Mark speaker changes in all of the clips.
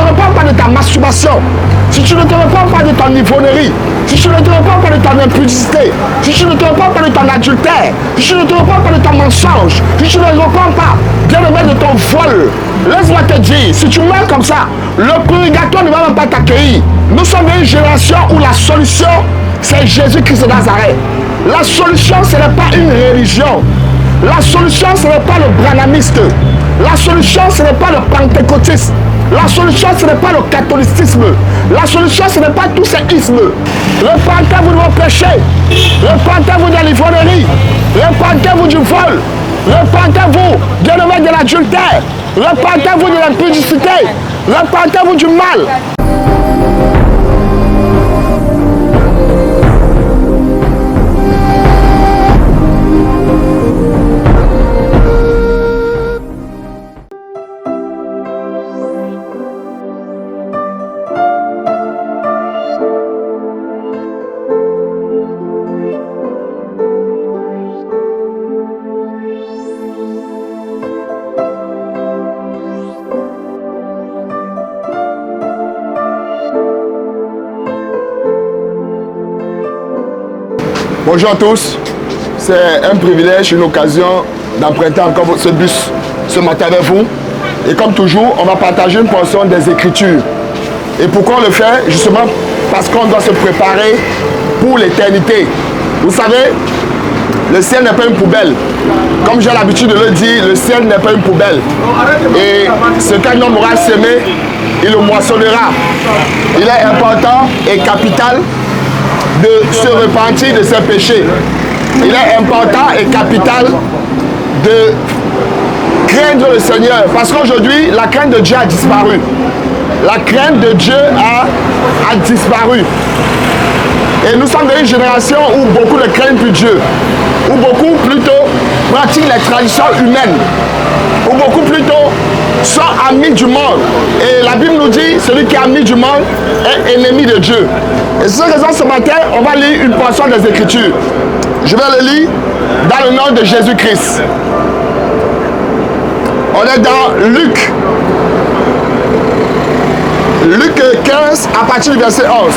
Speaker 1: repens pas de ta masturbation, si tu ne te repens pas de ton ivrognerie, si tu ne te repens pas de ton impudicité, si tu ne te repens pas de ton adultère, si tu ne te repens pas de ton mensonge, si tu ne te repens pas, bien-aimé, de ton vol, laisse-moi te dire, si tu meurs comme ça, le purgatoire ne va même pas t'accueillir. Nous sommes dans une génération où la solution, c'est Jésus-Christ de Nazareth. La solution, ce n'est pas une religion. La solution, ce n'est pas le branamiste. La solution, ce n'est pas le pentecôtisme. La solution, ce n'est pas le catholicisme. La solution, ce n'est pas tous ces ismes. Repentez-vous de vos péchés. Repentez-vous de l'ivrognerie. Repentez-vous du vol. Repentez-vous, bien-aimé, de l'adultère. Repentez-vous de l'impudicité. Repentez-vous du mal. Bonjour à tous, c'est un privilège, une occasion d'emprunter encore ce bus ce matin avec vous. Et comme toujours, on va partager une portion des Écritures. Et pourquoi on le fait? Justement parce qu'on doit se préparer pour l'éternité. Vous savez, le ciel n'est pas une poubelle. Comme j'ai l'habitude de le dire, le ciel n'est pas une poubelle. Et ce qu'un homme aura semé, il le moissonnera. Il est important et capital de se repentir de ses péchés. Il est important et capital de craindre le Seigneur. Parce qu'aujourd'hui, la crainte de Dieu a disparu. La crainte de Dieu a disparu. Et nous sommes dans une génération où beaucoup ne craignent plus Dieu. Où beaucoup plutôt pratiquent les traditions humaines. Où beaucoup plutôt sont amis du monde. Et la Bible nous dit, celui qui est ami du monde est ennemi de Dieu. Et c'est cette raison, ce matin, on va lire une portion des Écritures. Je vais le lire dans le nom de Jésus-Christ. On est dans Luc. Luc 15 à partir du verset 11.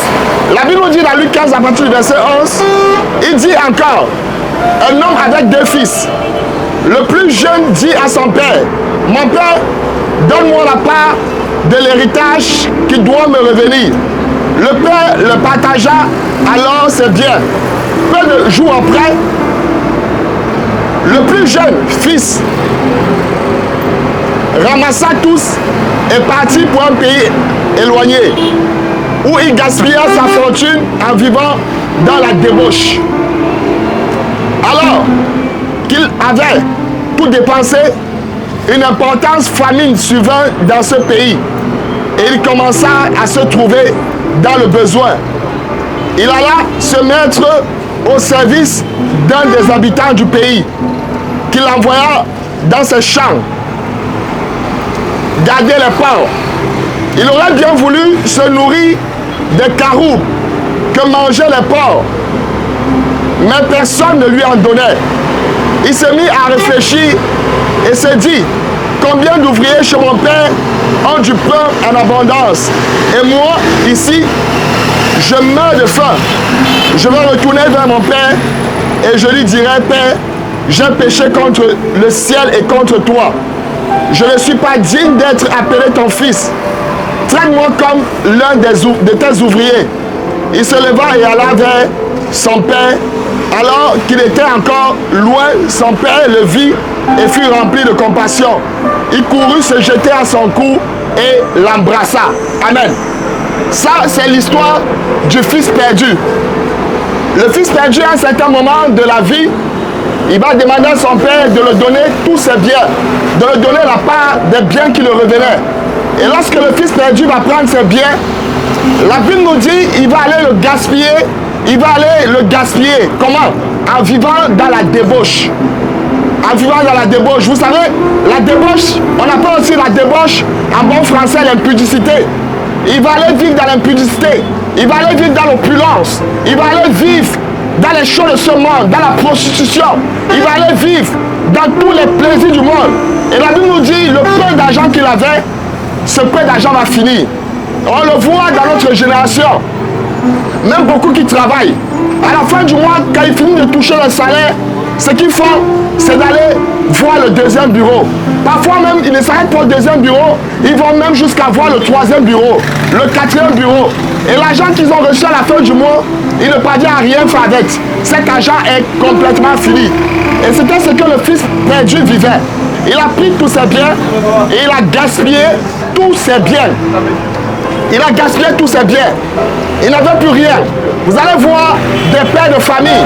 Speaker 1: La Bible nous dit dans Luc 15 à partir du verset 11, il dit encore, un homme avec deux fils. Le plus jeune dit à son père, mon père, donne-moi la part de l'héritage qui doit me revenir. Le père le partagea alors ses biens. Peu de jours après, le plus jeune fils ramassa tous et partit pour un pays éloigné, où il gaspilla sa fortune en vivant dans la débauche. Alors qu'il avait tout dépensé, une importante famine survint dans ce pays et il commença à se trouver dans le besoin. Il alla se mettre au service d'un des habitants du pays, qu'il envoya dans ses champs garder les porcs. Il aurait bien voulu se nourrir des caroubes que mangeaient les porcs, mais personne ne lui en donnait. Il s'est mis à réfléchir et s'est dit, combien d'ouvriers chez mon père ont du pain en abondance, et moi, ici, je meurs de faim. Je vais retourner vers mon père et je lui dirai, Père, j'ai péché contre le ciel et contre toi. Je ne suis pas digne d'être appelé ton fils. Traite-moi comme l'un de tes ouvriers. Il se leva et alla vers son père. Alors qu'il était encore loin, son père le vit et fut rempli de compassion. Il courut se jeter à son cou et l'embrassa. Amen. Ça, c'est l'histoire du fils perdu. Le fils perdu, à un certain moment de la vie, il va demander à son père de lui donner tous ses biens, de lui donner la part des biens qui lui revenaient. Et lorsque le fils perdu va prendre ses biens, la Bible nous dit qu'il va aller le gaspiller. Il va aller le gaspiller. Comment? En vivant dans la débauche. En vivant dans la débauche. Vous savez, la débauche, on appelle aussi la débauche, en bon français, l'impudicité. Il va aller vivre dans l'impudicité. Il va aller vivre dans l'opulence. Il va aller vivre dans les choses de ce monde, dans la prostitution. Il va aller vivre dans tous les plaisirs du monde. Et la Bible nous dit, le peu d'argent qu'il avait, ce peu d'argent va finir. On le voit dans notre génération. Même beaucoup qui travaillent. À la fin du mois, quand ils finissent de toucher le salaire, ce qu'ils font, c'est d'aller voir le deuxième bureau. Parfois même, ils ne s'arrêtent pas au deuxième bureau, ils vont même jusqu'à voir le troisième bureau, le quatrième bureau. Et l'argent qu'ils ont reçu à la fin du mois, ils ne parviennent à rien faire avec. Cet argent est complètement fini. Et c'était ce que le fils perdu vivait. Il a pris tous ses biens et il a gaspillé tous ses biens. Il a gaspillé tous ses biens. Il n'avait plus rien. Vous allez voir des pères de famille.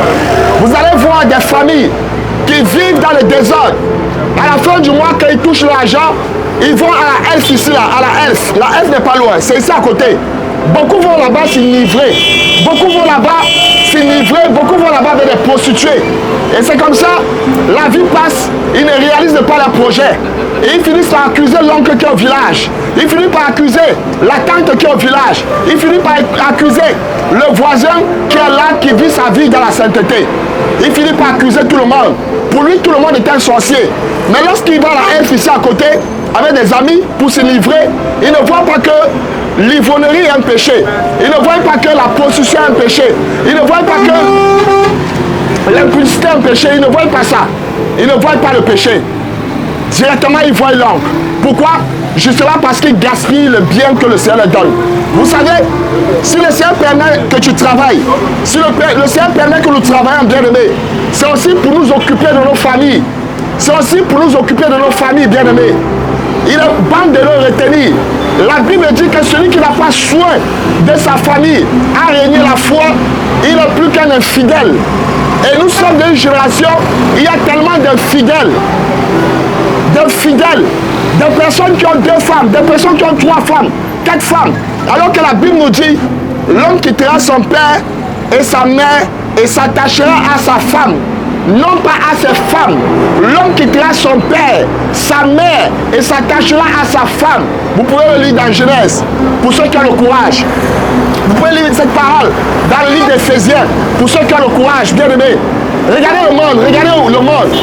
Speaker 1: Vous allez voir des familles qui vivent dans le désordre. À la fin du mois, quand ils touchent l'argent, ils vont à la Elf ici, là, à la Elf. La Elf n'est pas loin, c'est ici à côté. Beaucoup vont là-bas s'enivrer. Beaucoup vont là-bas s'enivrer. Beaucoup vont là-bas vers des prostituées. Et c'est comme ça, la vie passe. Ils ne réalisent pas leur projet. Et ils finissent par accuser l'oncle qui est au village. Ils finissent par accuser la tante qui est au village. Ils finissent par accuser le voisin qui est là, qui vit sa vie dans la sainteté. Ils finissent par accuser tout le monde. Pour lui, tout le monde est un sorcier. Mais lorsqu'il va à la Elf ici à côté, avec des amis, pour se livrer, il ne voit pas que l'ivrognerie est un péché. Il ne voit pas que la prostitution est un péché. Il ne voit pas que l'impudicité est un péché. Il ne voit pas ça. Il ne voit pas le péché. Directement, il voit l'oncle. Pourquoi? Justement parce qu'il gaspille le bien que le Seigneur leur donne. Vous savez, si le Seigneur permet que tu travailles, si le Seigneur permet que nous travaillions, bien-aimés, c'est aussi pour nous occuper de nos familles. C'est aussi pour nous occuper de nos familles, bien-aimés. Il est bon de le retenir. La Bible dit que celui qui n'a pas soin de sa famille a régné la foi, il n'est plus qu'un infidèle. Et nous sommes d'une génération, il y a tellement d'infidèles, de personnes qui ont 2 femmes, de personnes qui ont 3 femmes, 4 femmes. Alors que la Bible nous dit, l'homme quittera son père et sa mère et s'attachera à sa femme. Non pas à ses femmes. L'homme quittera son père, sa mère et s'attachera à sa femme. Vous pouvez le lire dans Genèse, pour ceux qui ont le courage. Vous pouvez lire cette parole dans le livre d'Éphésiens, pour ceux qui ont le courage, bien aimé. Regardez le monde, regardez le monde.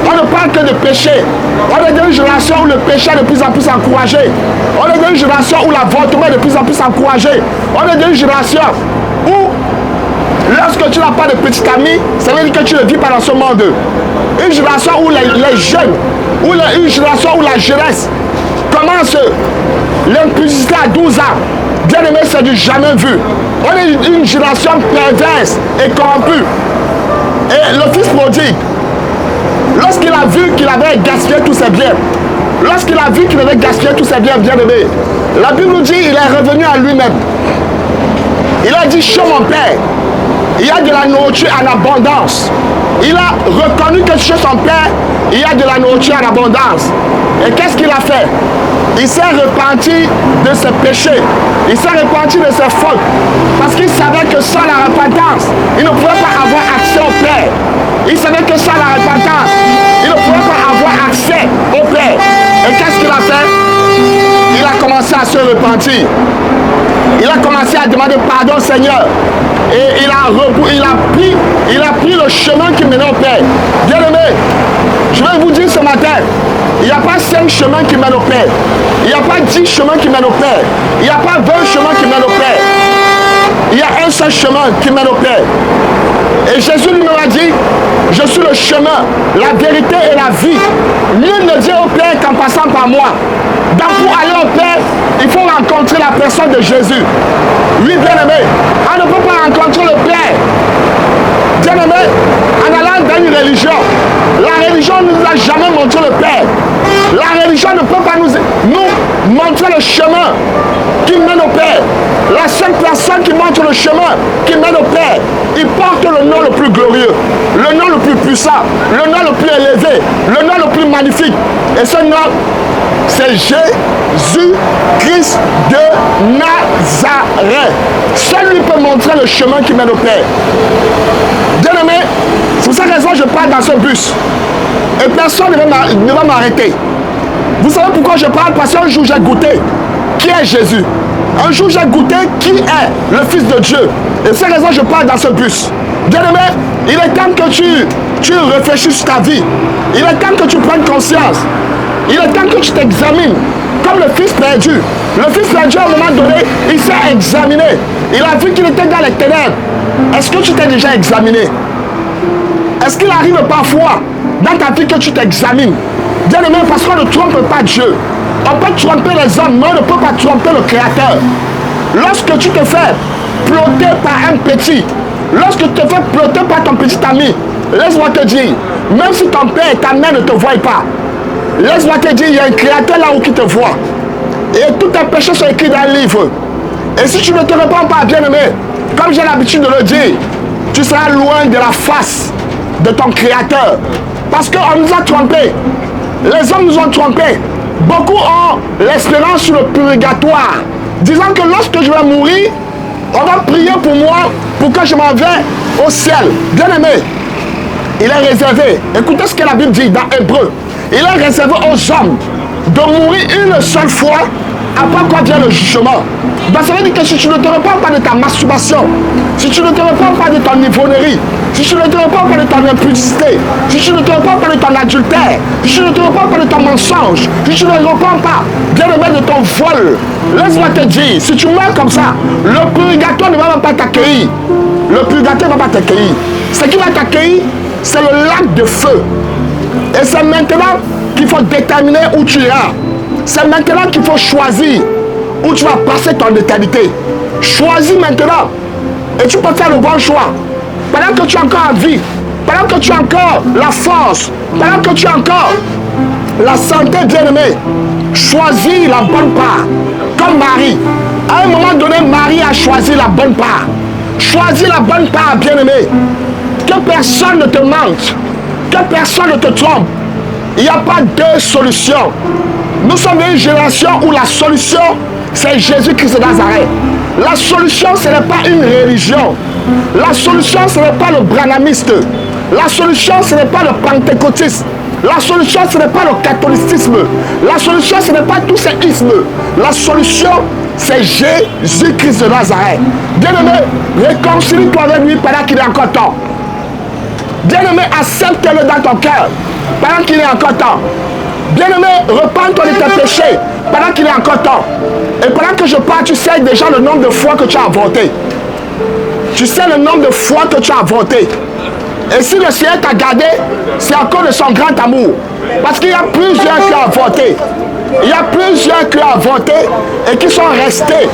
Speaker 1: On ne parle que de péché. On est dans une génération où le péché est de plus en plus encouragé. On est dans une génération où l'avortement est de plus en plus encouragé. On est dans une génération où lorsque tu n'as pas de petit ami, ça veut dire que tu ne vis pas dans ce monde. Une génération où les jeunes, une génération où la jeunesse commence l'impudicité à 12 ans. Bien aimé, c'est du jamais vu. On est une génération perverse et corrompue. Et le fils prodigue, lorsqu'il a vu qu'il avait gaspillé tous ses biens, lorsqu'il a vu qu'il avait gaspillé tous ses biens, bien aimé, la Bible nous dit qu'il est revenu à lui-même. Il a dit, chez mon père, il y a de la nourriture en abondance. Il a reconnu que chez son père, il y a de la nourriture en abondance. Et qu'est-ce qu'il a fait? Il s'est repenti de ses péchés. Il s'est repenti de ses fautes. Parce qu'il savait que sans la repentance, il ne pouvait pas avoir accès au Père. Il savait que sans la repentance, il ne pouvait pas avoir accès au Père. Et qu'est-ce qu'il a fait? Il a commencé à se repentir. Il a commencé à demander pardon au Seigneur. Et il a pris le chemin qui menait au Père. Bien aimé, je vais vous dire ce matin, il n'y a pas 5 chemins qui mènent au Père. Il n'y a pas 10 chemins qui mènent au Père. Il n'y a pas 20 chemins qui mènent au Père. Il y a un seul chemin qui mène au Père. Et Jésus lui a dit, je suis le chemin, la vérité et la vie. Nul ne vient au Père qu'en passant par moi. Donc pour aller au Père, il faut rencontrer la personne de Jésus. Oui, bien-aimé, on ne peut pas rencontrer le Père. Bien-aimé, en allant dans une religion, la religion ne nous a jamais montré le Père. La religion ne peut pas nous montrer le chemin qui mène au Père. La seule personne qui montre le chemin qui mène au Père, il porte le nom le plus glorieux, le nom le plus puissant, le nom le plus élevé, le nom le plus magnifique. Et ce nom, c'est Jésus-Christ de Nazareth. Seul lui peut montrer le chemin qui mène au Père. Bien-aimé, c'est pour cette raison que je parle dans ce bus. Et personne ne va m'arrêter. Vous savez pourquoi je parle? Parce qu'un jour j'ai goûté qui est Jésus. Un jour j'ai goûté qui est le Fils de Dieu. Et c'est la raison que je parle dans ce bus. Bien-aimé, il est temps que tu réfléchisses sur ta vie. Il est temps que tu prennes conscience. Il est temps que tu t'examines. comme le fils perdu. Le fils perdu, à un moment donné, il s'est examiné. Il a vu qu'il était dans les ténèbres. Est-ce que tu t'es déjà examiné? Est-ce qu'il arrive parfois dans ta vie que tu t'examines? Bien aimé, parce qu'on ne trompe pas Dieu. On peut tromper les hommes, mais on ne peut pas tromper le Créateur. Lorsque tu te fais plotter par un petit, lorsque tu te fais plotter par ton petit ami, laisse-moi te dire, même si ton père et ta mère ne te voient pas, laisse-moi te dire, il y a un Créateur là-haut qui te voit. Et tous tes péchés sont écrits dans le livre. Et si tu ne te réponds pas, bien-aimé, comme j'ai l'habitude de le dire, tu seras loin de la face de ton Créateur. Parce qu'on nous a trompés. Les hommes nous ont trompés. Beaucoup ont l'espérance sur le purgatoire, disant que lorsque je vais mourir, on va prier pour moi pour que je m'en vais au ciel. Bien-aimé, il est réservé. Écoutez ce que la Bible dit dans Hébreu. Il est réservé aux hommes de mourir une seule fois, après quoi vient le jugement. Ben, ça veut dire que si tu ne te réponds pas de ta masturbation, si tu ne te réponds pas de ton ivrognerie, si tu ne te réponds pas de ton impudicité, si tu ne te réponds pas de ton adultère, si tu ne te réponds pas de ton mensonge, si tu ne réponds pas, bien aimé, de ton vol, laisse-moi te dire, si tu meurs comme ça, le purgatoire ne va même pas t'accueillir. Le purgatoire ne va pas t'accueillir. Ce qui va t'accueillir, c'est le lac de feu. Et c'est maintenant qu'il faut déterminer où tu iras. C'est maintenant qu'il faut choisir où tu vas passer ton éternité. Choisis maintenant. Et tu peux faire le bon choix. Pendant que tu es encore en vie, pendant que tu as encore la force, pendant que tu as encore la santé, bien-aimée, choisis la bonne part. Comme Marie. À un moment donné, Marie a choisi la bonne part. Choisis la bonne part, bien-aimée. Que personne ne te mente. Que personne ne te trompe. Il n'y a pas deux solutions. Nous sommes une génération où la solution, c'est Jésus-Christ de Nazareth. La solution, ce n'est pas une religion. La solution, ce n'est pas le branhamiste. La solution, ce n'est pas le pentecôtisme. La solution, ce n'est pas le catholicisme. La solution, ce n'est pas tous ces ismes. La solution, c'est Jésus-Christ de Nazareth. Bien-aimé, réconcilie-toi avec lui pendant qu'il est encore temps. Bien-aimé, accepte-le dans ton cœur pendant qu'il est encore temps. Bien-aimé, repens-toi de tes péchés pendant qu'il est encore temps. Et pendant que je parle, tu sais déjà le nombre de fois que tu as avorté. Tu sais le nombre de fois que tu as avorté. Et si le Seigneur t'a gardé, c'est à cause de son grand amour. Parce qu'il y a plusieurs qui ont avorté. Il y a plusieurs qui ont avorté et qui sont restés,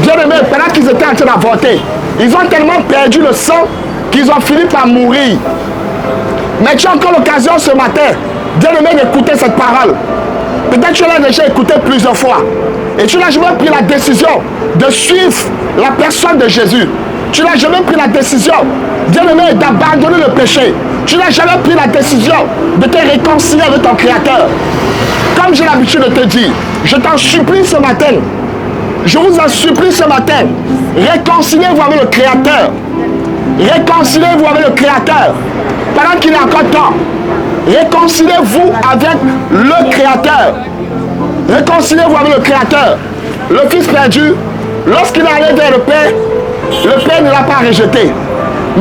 Speaker 1: bien-aimés, pendant qu'ils étaient en train d'avorter. Ils ont tellement perdu le sang qu'ils ont fini par mourir. Mais tu as encore l'occasion ce matin, bien-aimé, d'écouter cette parole. Peut-être tu l'as déjà écouté plusieurs fois. Et tu n'as jamais pris la décision de suivre la personne de Jésus. Tu n'as jamais pris la décision, bien-aimé, d'abandonner le péché. Tu n'as jamais pris la décision de te réconcilier avec ton Créateur. Comme j'ai l'habitude de te dire, je t'en supplie ce matin. Je vous en supplie ce matin. Réconciliez-vous avec le Créateur. Réconciliez-vous avec le Créateur. Pendant qu'il est encore temps. Réconciliez-vous avec le Créateur. Réconciliez-vous avec le Créateur. Le Fils perdu, lorsqu'il est allé vers le Père ne l'a pas rejeté.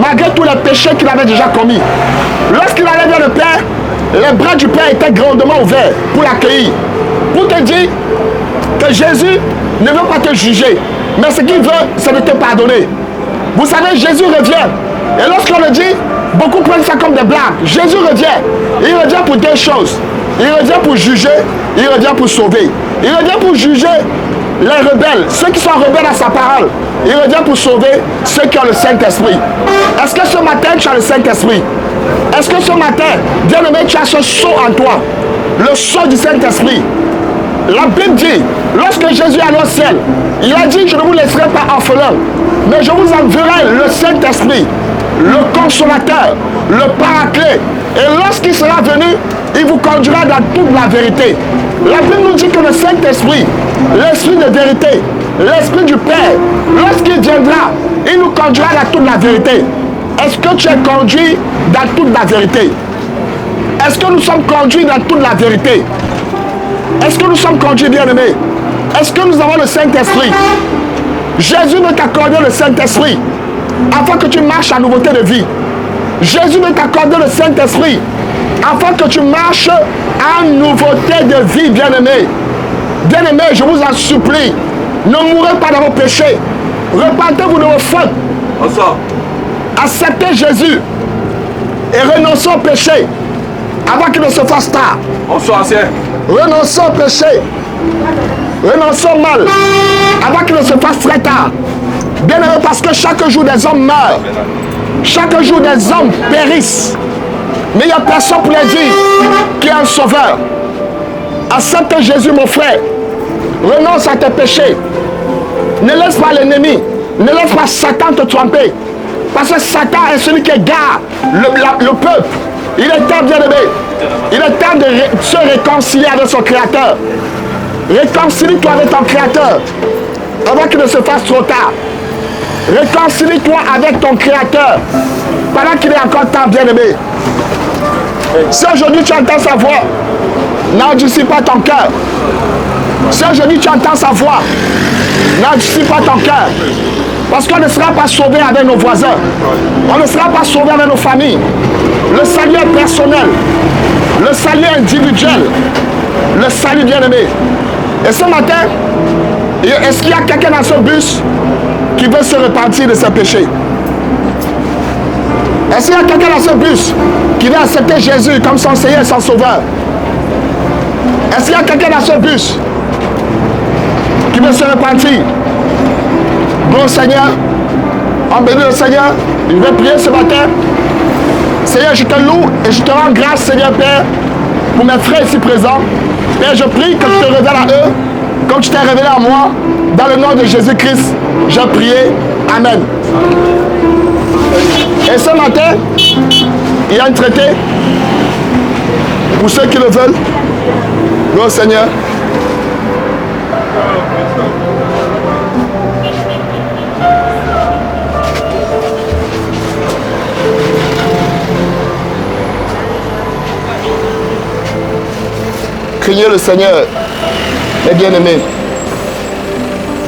Speaker 1: Malgré tous les péchés qu'il avait déjà commis. Lorsqu'il allait vers le Père, les bras du Père étaient grandement ouverts pour l'accueillir. Pour te dire que Jésus ne veut pas te juger. Mais ce qu'il veut, c'est de te pardonner. Vous savez, Jésus revient. Et lorsqu'on le dit, beaucoup prennent ça comme des blagues. Jésus revient. Il revient pour deux choses. Il revient pour juger, il revient pour sauver. Il revient pour juger les rebelles, ceux qui sont rebelles à sa parole. Il revient pour sauver ceux qui ont le Saint-Esprit. Est-ce que ce matin, tu as le Saint-Esprit? Est-ce que ce matin, bien-aimé, tu as ce sceau en toi? Le sceau du Saint-Esprit. La Bible dit, lorsque Jésus est allé au ciel, il a dit, je ne vous laisserai pas orphelin, mais je vous enverrai le Saint-Esprit, le Consolateur, le Paraclet. Et lorsqu'il sera venu, il vous conduira dans toute la vérité. La Bible nous dit que le Saint-Esprit, l'Esprit de vérité, l'Esprit du Père, lorsqu'il viendra, il nous conduira dans toute la vérité. Est-ce que tu es conduit dans toute la vérité? Est-ce que nous sommes conduits dans toute la vérité? Est-ce que nous sommes conduits, bien-aimés? Est-ce que nous avons le Saint-Esprit? Jésus veut t'accorder le Saint-Esprit afin que tu marches en nouveauté de vie. Jésus veut t'accorder le Saint-Esprit afin que tu marches en nouveauté de vie, bien-aimé. Bien-aimés, je vous en supplie, ne mourrez pas dans vos péchés. Repentez-vous de vos fautes. Acceptez Jésus et renoncez au péché avant qu'il ne se fasse tard. Renoncez au péché. Renoncez au mal avant qu'il ne se fasse très tard. Bien-aimés, parce que chaque jour des hommes meurent. Chaque jour des hommes périssent. Mais il n'y a personne pour les dire qui est un sauveur. Accepte Jésus, mon frère. Renonce à tes péchés. Ne laisse pas l'ennemi. Ne laisse pas Satan te tromper. Parce que Satan est celui qui égare le peuple. Il est temps, bien-aimé. Il est temps de se réconcilier avec son Créateur. Réconcilie-toi avec ton Créateur avant qu'il ne se fasse trop tard. Réconcilie-toi avec ton Créateur pendant qu'il est encore temps, bien-aimé. Si aujourd'hui tu entends sa voix, n'endurcis pas ton cœur. Si aujourd'hui tu entends sa voix, n'endurcis pas ton cœur. Parce qu'on ne sera pas sauvé avec nos voisins. On ne sera pas sauvé avec nos familles. Le salut est personnel. Le salut est individuel. Le salut, bien-aimé. Et ce matin, est-ce qu'il y a quelqu'un dans ce bus qui veut se repentir de ses péchés? Est-ce qu'il y a quelqu'un dans ce bus qui veut accepter Jésus comme son Seigneur et son Sauveur? Est-ce qu'il y a quelqu'un dans ce bus qui veut se repentir? Bon Seigneur, on bénit le Seigneur. Je vais prier ce matin. Seigneur, je te loue et je te rends grâce, Seigneur Père, pour mes frères ici présents. Père, je prie que tu te révèles à eux, comme tu t'es révélé à moi. Dans le nom de Jésus-Christ, j'ai prié. Amen. Et ce matin, il y a un traité pour ceux qui le veulent. Gloire au Seigneur. Craignez le Seigneur, mes bien-aimés,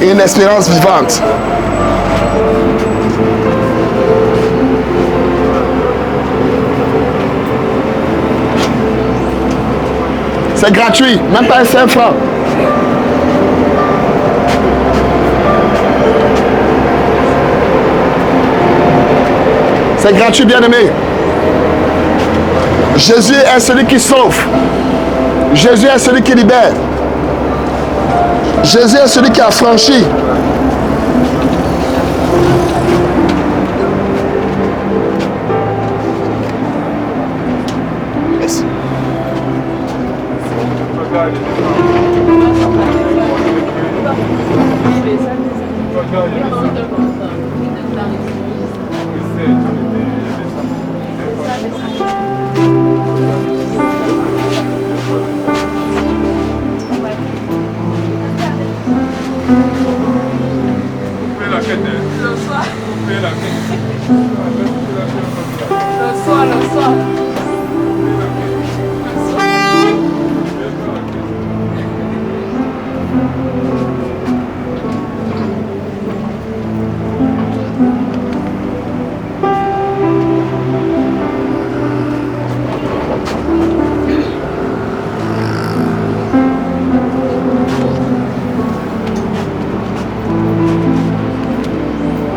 Speaker 1: et une espérance vivante. C'est gratuit, même pas un 5 francs. C'est gratuit, bien-aimé. Jésus est celui qui sauve. Jésus est celui qui libère. Jésus est celui qui a franchi. Merci.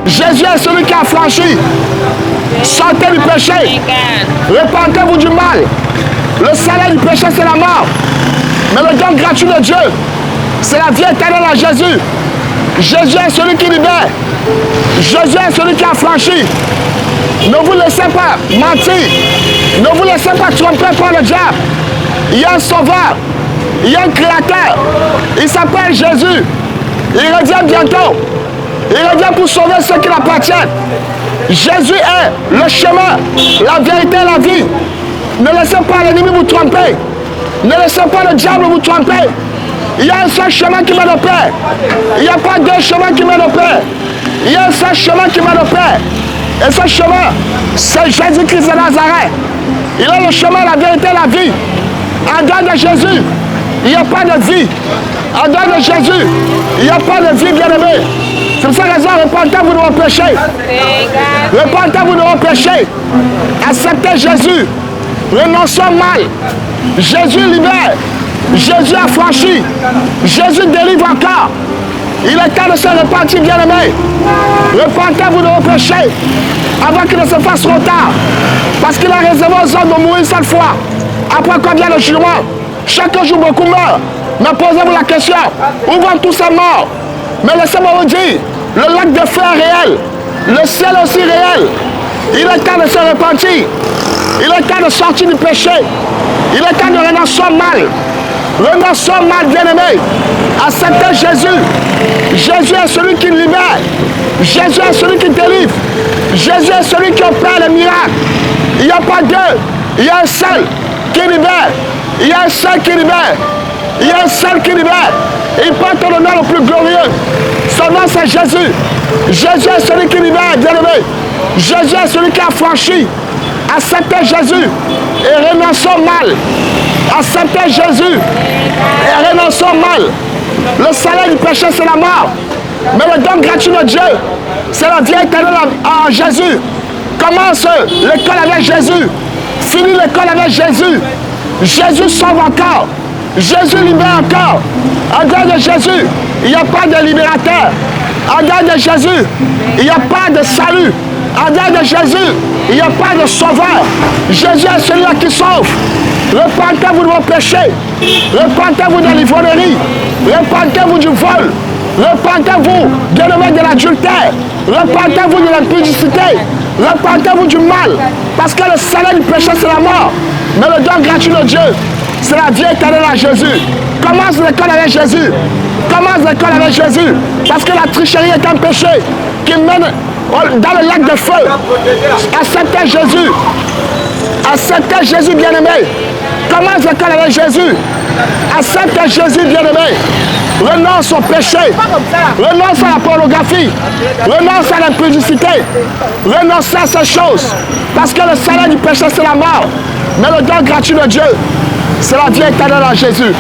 Speaker 1: Jésus est celui qui a franchi. Sortez du péché. Repentez-vous du mal. Le salaire du péché, c'est la mort. Mais le don gratuit de Dieu, c'est la vie éternelle à Jésus. Jésus est celui qui libère. Jésus est celui qui a franchi. Ne vous laissez pas mentir. Ne vous laissez pas tromper par le diable. Il y a un sauveur. Il y a un créateur. Il s'appelle Jésus. Il revient bientôt. Il revient pour sauver ceux qui l'appartiennent. Jésus est le chemin, la vérité et la vie. Ne laissez pas l'ennemi vous tromper. Ne laissez pas le diable vous tromper. Il y a un seul chemin qui mène au Père. Il n'y a pas deux chemins qui mènent au Père. Il y a un seul chemin qui mène au Père. Et ce chemin, c'est Jésus-Christ de Nazareth. Il est le chemin, la vérité et la vie. En dehors de Jésus, il n'y a pas de vie. En dehors de Jésus, il n'y a pas de vie, bien-aimé. C'est pour cette raison, repentez-vous de vos péchés. Repentez-vous de vos péchés. Acceptez Jésus. Renoncez au mal. Jésus libère. Jésus a franchi. Jésus délivre encore. Il est temps de se repentir, bien-aimés. Repentez-vous de vos péchés avant qu'il ne se fasse trop tard. Parce qu'il a réservé aux hommes de mourir cette fois. Après qu'on vient le jugement, chaque jour beaucoup meurent. Mais posez-vous la question, où vont tous ces morts? Mais laissez-moi vous dire, le lac de feu est réel. Le ciel est aussi réel. Il est temps de se repentir. Il est temps de sortir du péché. Il est temps de renoncer au mal. Renoncer au mal, bien-aimé. Acceptez Jésus. Jésus est celui qui libère. Jésus est celui qui délivre. Jésus est celui qui opère les miracles. Il n'y a pas deux. Il y a un seul qui libère. Il y a un seul qui libère. Il y a un seul qui libère. Il porte le nom le plus glorieux. Son nom c'est Jésus. Jésus est celui qui libère, bien-aimé. Jésus est celui qui a franchi. Acceptez Jésus et renoncez au mal. Acceptez Jésus et renoncez au mal. Le salaire du péché, c'est la mort. Mais le don gratuit de Dieu, c'est la vie éternelle en Jésus. Commence l'école avec Jésus. Finis l'école avec Jésus. Jésus sauve encore. Jésus libère encore. En dehors de Jésus, il n'y a pas de libérateur. En dehors de Jésus, il n'y a pas de salut. En dehors de Jésus, il n'y a pas de sauveur. Jésus est celui-là qui sauve. Repentez-vous de vos péchés. Repentez-vous de l'ivronnerie. Repentez-vous du vol. Repentez-vous de l'adultère. Repentez-vous de l'impudicité. Repentez-vous du mal. Parce que le salaire du péché, c'est la mort. Mais le don gratuit de Dieu, c'est la vie éternelle à Jésus. Commence l'école avec Jésus. Commence l'école avec Jésus. Parce que la tricherie est un péché qui mène dans le lac de feu. Acceptez Jésus. Acceptez Jésus, bien-aimé. Commence l'école avec Jésus. Acceptez Jésus, bien-aimé. Renonce au péché. Renonce à la pornographie. Renonce à l'impudicité. Renonce à ces choses. Parce que le salaire du péché, c'est la mort. Mais le don gratuit de Dieu, c'est la vie éternelle en Jésus.